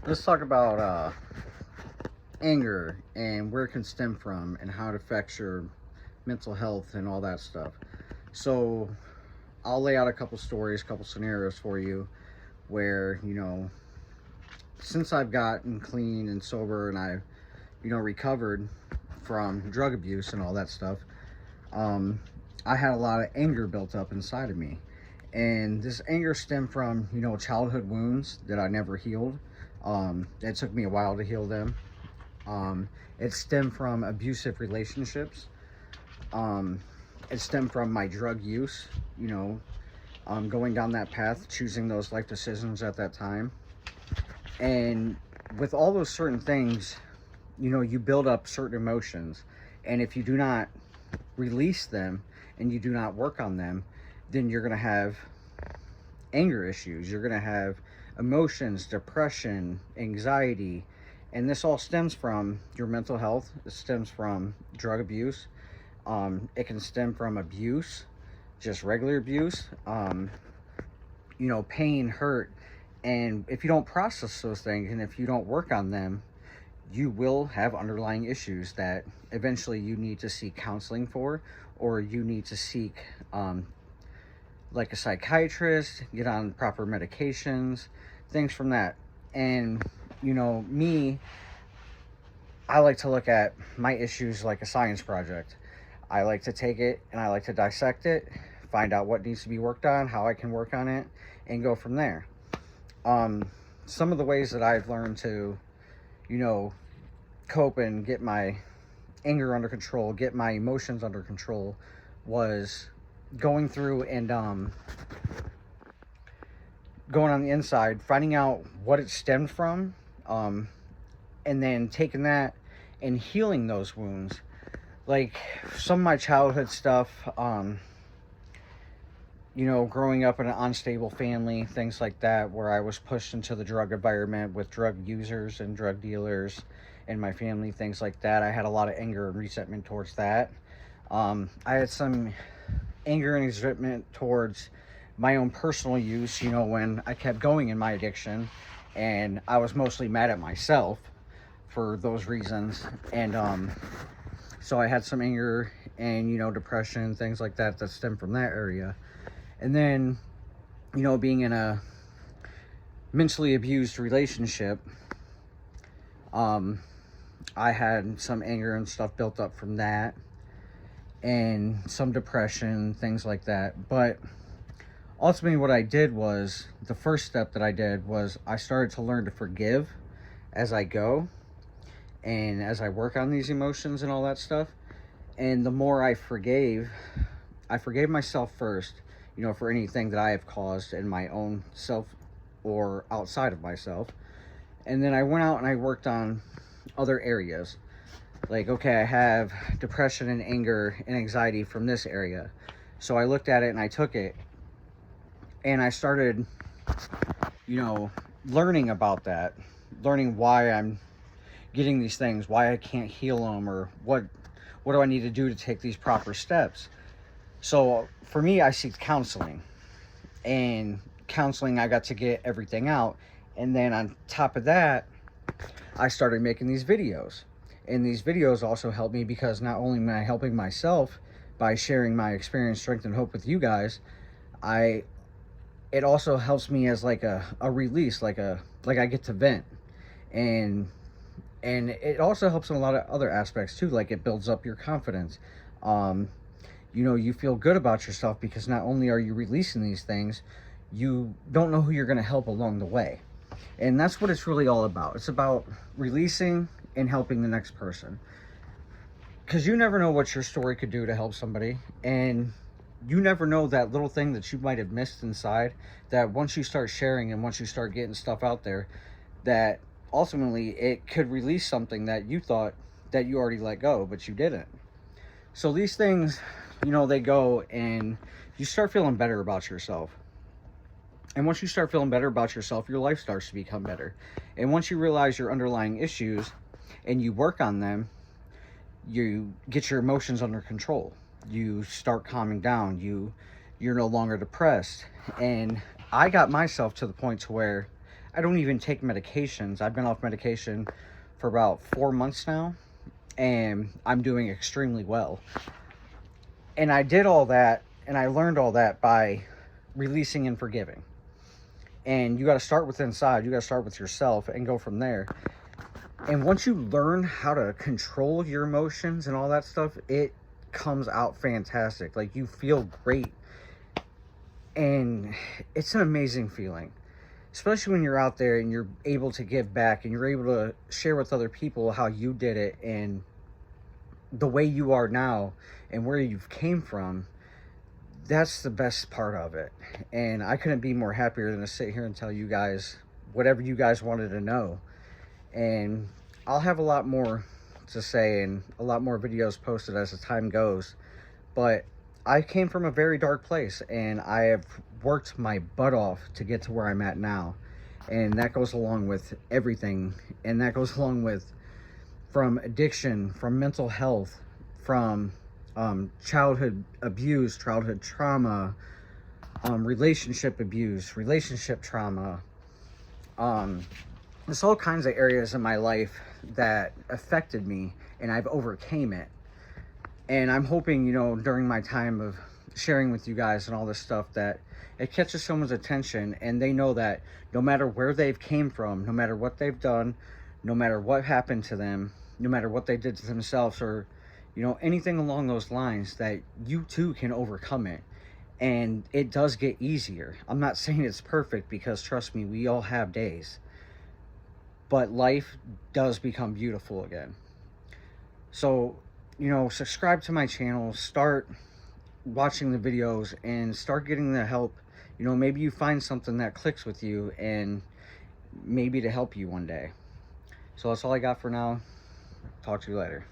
Let's talk about anger and where it can stem from and how it affects your mental health and all that stuff. So, I'll lay out a couple stories, a couple scenarios for you where, since I've gotten clean and sober and I've, recovered from drug abuse and all that stuff, I had a lot of anger built up inside of me. And this anger stemmed from, childhood wounds that I never healed. It took me a while to heal them. It stemmed from abusive relationships. It stemmed from my drug use, going down that path, choosing those life decisions at that time. And with all those certain things, you build up certain emotions. And if you do not release them and you do not work on them, then you're going to have anger issues. You're going to have emotions, depression, anxiety. And this all stems from your mental health. It stems from drug abuse. It can stem from abuse, just regular abuse, pain, hurt. And if you don't process those things and if you don't work on them, you will have underlying issues that eventually you need to seek counseling for, or you need to seek like a psychiatrist, get on proper medications, things from that. And, me, I like to look at my issues like a science project. I like to take it and I like to dissect it, find out what needs to be worked on, how I can work on it, and go from there. Some of the ways that I've learned to, cope and get my anger under control, get my emotions under control, was going through and going on the inside, finding out what it stemmed from, and then taking that and healing those wounds. Like some of my childhood stuff, growing up in an unstable family, things like that, where I was pushed into the drug environment with drug users and drug dealers in my family, things like that. I had a lot of anger and resentment towards that. I had some anger and resentment towards my own personal use, when I kept going in my addiction, and I was mostly mad at myself for those reasons. And so I had some anger and, depression, things like that stemmed from that area. And then, being in a mentally abused relationship, I had some anger and stuff built up from that, and some depression, things like that. But ultimately what I did was, the first step that I did was I started to learn to forgive as I go and as I work on these emotions and all that stuff. And the more I forgave myself first, for anything that I have caused in my own self or outside of myself. And then I went out and I worked on other areas. Like, okay, I have depression and anger and anxiety from this area. So I looked at it and I took it and I started, learning about that, learning why I'm getting these things, why I can't heal them, or what do I need to do to take these proper steps. So for me, I seek counseling, and counseling, I got to get everything out. And then on top of that, I started making these videos. And these videos also help me because not only am I helping myself by sharing my experience, strength, and hope with you guys, it also helps me as like a release, like I get to vent. And it also helps in a lot of other aspects too, like it builds up your confidence. You feel good about yourself because not only are you releasing these things, you don't know who you're going to help along the way. And that's what it's really all about. It's about releasing and helping the next person. Because you never know what your story could do to help somebody. And you never know that little thing that you might have missed inside, that once you start sharing and once you start getting stuff out there, that ultimately it could release something that you thought that you already let go, but you didn't. So these things, they go and you start feeling better about yourself. And once you start feeling better about yourself, your life starts to become better. And once you realize your underlying issues and you work on them, you get your emotions under control. You start calming down. You're no longer depressed. And I got myself to the point to where I don't even take medications. I've been off medication for about 4 months now, and I'm doing extremely well. And I did all that, and I learned all that by releasing and forgiving. And you got to start with inside. You got to start with yourself and go from there. And once you learn how to control your emotions and all that stuff, it comes out fantastic. Like, you feel great. And it's an amazing feeling, especially when you're out there and you're able to give back and you're able to share with other people how you did it and the way you are now and where you've came from. That's the best part of it. And I couldn't be more happier than to sit here and tell you guys whatever you guys wanted to know. And I'll have a lot more to say and a lot more videos posted as the time goes. But I came from a very dark place, and I have worked my butt off to get to where I'm at now. And that goes along with everything. And that goes along with from addiction, from mental health, from childhood abuse, childhood trauma, relationship abuse, relationship trauma. There's all kinds of areas in my life that affected me, and I've overcame it. And I'm hoping, you know, during my time of sharing with you guys and all this stuff, that it catches someone's attention and they know that no matter where they've came from, no matter what they've done, no matter what happened to them, no matter what they did to themselves, or, you know, anything along those lines, that you too can overcome it. And it does get easier. I'm not saying it's perfect, because trust me, we all have days. But life does become beautiful again. So, you know, subscribe to my channel, start watching the videos, and start getting the help. You know, maybe you find something that clicks with you, and maybe to help you one day. So that's all I got for now. Talk to you later.